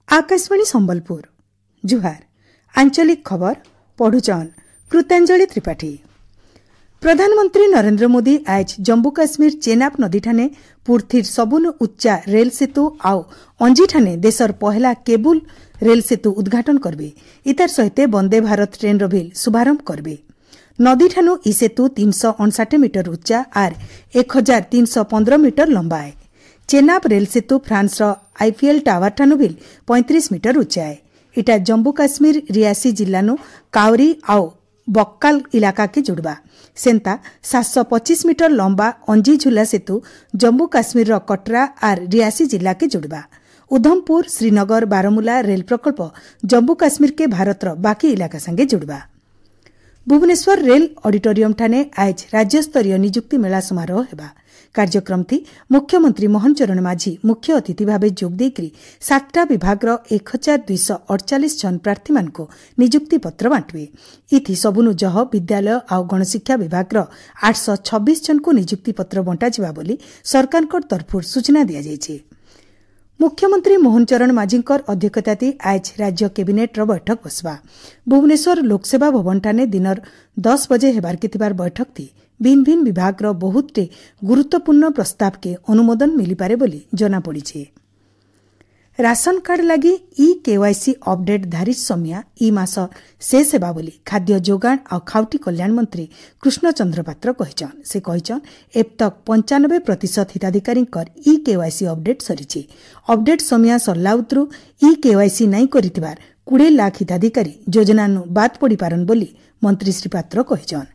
आकाशवाणी संबलपुर जुहार आंचलिक खबर पढ़ुचन कृतांजलि त्रिपाठी। प्रधानमंत्री नरेंद्र मोदी आज जम्मू काश्मीर चेनाब नदी ठाने पुरथिर सबुन उच्चा रेल सेतु आउ अंजी ठाने देशर पहला केबुल रेल सेतु उद्घाटन करबे। इतार सहित वंदे भारत ट्रेन रो भी शुभारंभ करबे। नदी ठानु ई सेतु 359 मीटर उच्चा और 1315 मीटर लंबा है। चेनाब रेल सेतु फ्रांस आईफीएल टावर ठानु भी 35 मीटर उच्चा है। इटा जम्मू काश्मीर रियासी जिल्लानु कावरी आउ बक्काल इलाका के जुड़बा। सेंता 725 मीटर लंबा अंजी झूला सेतु जम्मू काश्मीर रो कटरा और रियासी जिला के जुड़बा। उधमपुर श्रीनगर बारामूला रेल प्रकल्प जम्मू काश्मीर के भारत रो बाकी इलाका संगे जुड़बा। भुवनेश्वर रेल ऑडिटोरियम ठाने आज राज्य स्तरीय नियुक्ति मेला समारोह हेबा। कार्यक्रम थी मुख्यमंत्री मोहन चरण माझी मुख्य अतिथि भावे जोग देकरी 7टा विभाग 1248 जन प्रार्थी मानको नियुक्ति पत्र बांटवे। इथि सबुनु जह विद्यालय आ गणशिक्षा विभाग 826 जन को नियुक्ति पत्र बंटा जिबा बोली सरकार तरफुर सूचना दिया जायछि। मुख्यमंत्री मोहन चरण माझींकर अध्यक्षताती आज राज्य कैबिनेट बैठक बसवा। भुवनेश्वर लोकसेवा भवन ठाने दिनर 10 बजे हेबार के थिबार बैठक थी भिन्न भिन्न विभाग बहुत गुरुत्वपूर्ण प्रस्ताव के अनुमोदन मिली पारे बोली जना पड़ी। राशन कार्ड लगी ई केवाईसी अपडेट धारी समिया ई मास शेष हेबा बोली खाद्य जोगाण और खाउटी कल्याण मंत्री कृष्ण चंद्र पात्र कहिछन। से कहिछन एबतक 95% हिताधिकारी ई केवाईसी अपडेट सरीछि। अपडेट समिया सरला उतरु ई केवाईसी नहीं करितिबार 20 लाख हिताधिकारी योजना बाद पड़ी पारन बोली मंत्री श्री पात्र कहिछन।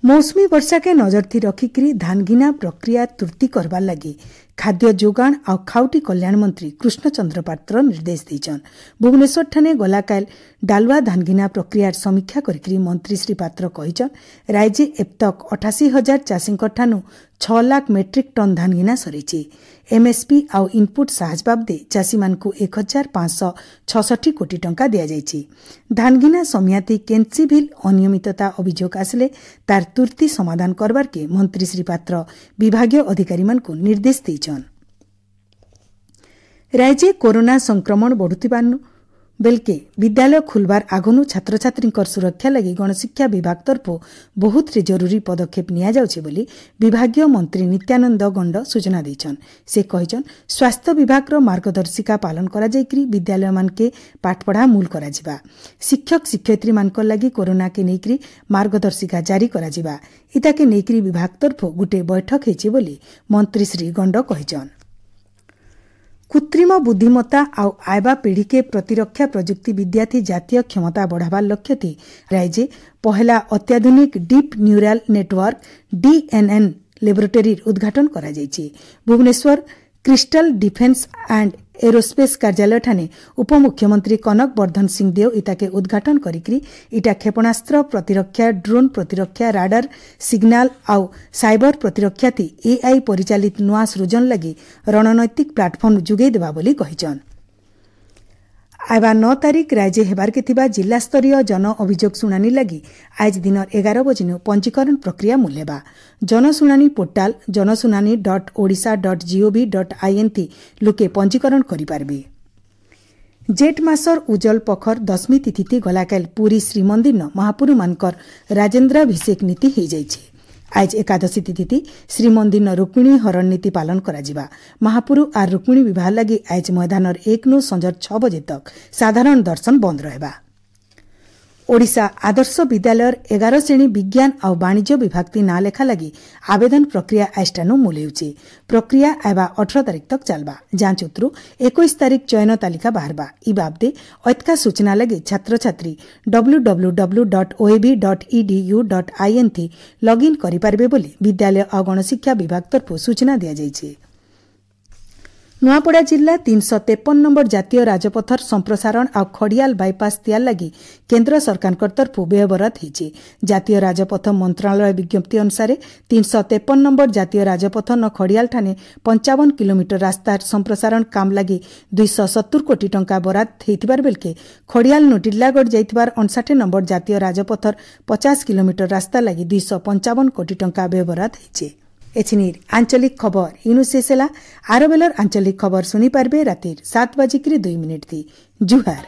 मौसमी वर्षा के नजर थी रखिकी धानगिना प्रक्रिया तुर्ती करबार लगी खाद्य जोगाण और खाउटी कल्याण मंत्री कृष्ण चंद्र पात्र निर्देश देछन। भुवनेश्वर ठाने गलाकाल डालुआ धानगिना प्रक्रिया समीक्षा करिकी मंत्री श्री पात्र कहिछन राज्य एबतक 88,000 चाषी ठानु 6 लाख मेट्रिक टन धानगिना सरीछि। एमएसपी आउ इनपुट साहज बाबदे चाषी मानकु 1,566 कोटी टंका दिया जायछि। धानगिना समियाती केन्सी भी अनियमितता अभियोग आसले तार तुर्ती समाधान करबार के मंत्री श्री पात्र विभागीय अधिकारी मानकु निर्देश देछन। राज्य कोरोना संक्रमण बढ़ुतिबानु बेलके विद्यालय खुलबार आगनु छात्र छात्री सुरक्षा लगी गणशिक्षा विभाग तरफ बहुत जरूरी पदक्षेप निया जाउछि बोली विभागीय मंत्री नित्यानंद गंड सूचना देछन। से कहिछन स्वास्थ्य विभाग मार्गदर्शिका पालन करा जायकरी विद्यालय मान के पाठपढ़ा मूल करा जिबा। शिक्षक शिक्षयित्री मानक लगी कोरोना के नेकरी मार्गदर्शिका जारी करा जिबा। इता के नेकरी विभाग तरफ गुटे बैठक हेछि बोली मंत्री श्री गंड कहिछन। कृत्रिम बुद्धिमत्ता आउ आयबा पीढ़ी के प्रतिरक्षा प्रजुक्ति विद्या थी जातीय क्षमता बढ़ावार लक्ष्य थी राज्य पहला अत्याधुनिक deep neural network DNN laboratory उद्घाटन करा जायछि। Bhubaneswar crystal defence and aerospace कार्यालय ठाने उपमुख्यमंत्री कनक वर्धन सिंहदेव इटा के उद्घाटन करिकरी इटा क्षेपणास्त्र प्रतिरक्षा ड्रोन प्रतिरक्षा राडार सिग्नाल आउ साइबर प्रतिरक्षा थी AI परिचालित नुआ सृजन लगी रणनैतिक प्लाटफर्म जुगै देबा बोली कहिछन। आयबा 9 तारीख राज्य हेबार के थिबा जिला स्तरीय जन अभियोग शुणानी लगी आज दिन 11 बजे पंजीकरण प्रक्रिया मूल्यबा। जनशुणानी पोर्टाल जनशुणानी.odisha.gov.in थी लोके पंजीकरण करिपारबे। जेठ मासर उज्जवल पखर 10वीं तिथि थी गलाकाल पुरी श्रीमंदिर महापुरु मानकर राजेन्द्राभिषेक नीति हो जाइछि। आज एकादशी तिथि थी श्रीमंदिर रुक्मिणी हरण नीति पालन करा जिबा। महापुरु आर रुक्मिणी विवाह लगी आज मैदान 1 नु संजर 6 बजे तक साधारण दर्शन बंद रहेबा। ओडिशा आदर्श विद्यालय 11 श्रेणी विज्ञान और वाणिज्य विभाग ती ना लेखा लगी आवेदन प्रक्रिया आइस्टानु मूल्यउछि। प्रक्रिया आयबा 18 तारीख तक चलबा। जांच उतरु 21 तारीख चयन तालिका बाहरबा। इ बाबदे ऐतका सूचना लगी छात्र छात्री www.oab.edu.in थी लॉगिन करि पारबे बोली विद्यालय और गणशिक्षा विभाग तरफ सूचना दिया जायछि। नुआपड़ा जिला 353 नंबर जातीय राजपथर संप्रसारण और खड़ियाल बाईपास तैयार लगी केन्द्र सरकार तरफ व्ययबराद होइछि। जातीय राजपथ मंत्रालय विज्ञप्ति अनुसार 353 नंबर जातीय राजपथ न खड़ियाल ठाने 55 किलोमीटर रास्तार संप्रसारण काम लगी 270 कोटी टंका बराद होइतिबार बेलके खड़ियाल नु टिल्लागढ़ जाइतिबार 59 नंबर जातीय राजपथर 50 किलोमीटर रास्ता लगी 255 कोटी टंका व्ययबराद होइछि। एथिनिर आंचलिक खबर इनु शेषला आरबेलर आंचलिक खबर सुनी पारबे रातिर 7:02 थी जुहार।